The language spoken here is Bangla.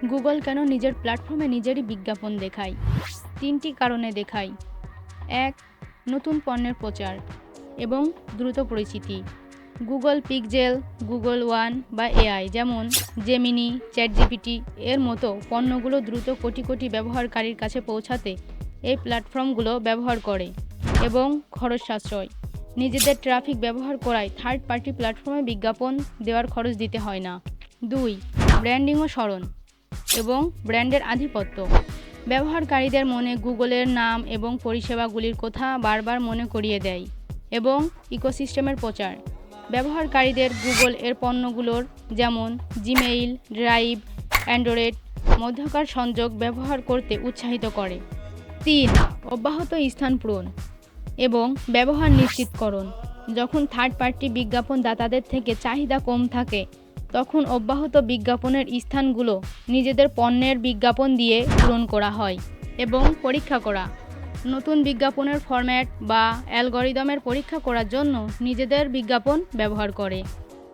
গুগল কেন নিজের প্ল্যাটফর্মে নিজেরই বিজ্ঞাপন দেখায়? 3টি কারণে দেখায়। 1. নতুন পণ্যের প্রচার এবং দ্রুত পরিচিতি। গুগল পিক্সেল, গুগল ওয়ান বা এআই যেমন জেমিনি, চ্যাটজিপিটি এর মতো পণ্যগুলো দ্রুত কোটি কোটি ব্যবহারকারীর কাছে পৌঁছাতে এই প্ল্যাটফর্মগুলো ব্যবহার করে। এবং খরচ সাশ্রয়। নিজেদের ট্রাফিক ব্যবহার করায় থার্ড পার্টি প্ল্যাটফর্মে বিজ্ঞাপন দেওয়ার খরচ দিতে হয় না। 2. ব্র্যান্ডিং ও স্মরণ এবং ব্র্যান্ডের আধিপত্য। ব্যবহারকারীদের মনে গুগলের নাম এবং পরিষেবাগুলির কথা বারবার মনে করিয়ে দেয়। এবং ইকোসিস্টেমের প্রচার। ব্যবহারকারীদের গুগল এর পণ্যগুলোর যেমন জিমেইল, ড্রাইভ, অ্যান্ড্রয়েড মধ্যকার সংযোগ ব্যবহার করতে উৎসাহিত করে। 3. অব্যাহত স্থান পূরণ এবং ব্যবহার নিশ্চিতকরণ। যখন থার্ড পার্টি বিজ্ঞাপন দাতাদের থেকে চাহিদা কম থাকে তখন অব্যাহত বিজ্ঞাপনের স্থানগুলো নিজেদের পণ্যের বিজ্ঞাপন দিয়ে পূরণ করা হয়। এবং পরীক্ষা করা। নতুন বিজ্ঞাপনের ফরম্যাট বা অ্যালগরিদমের পরীক্ষা করার জন্য নিজেদের বিজ্ঞাপন ব্যবহার করে।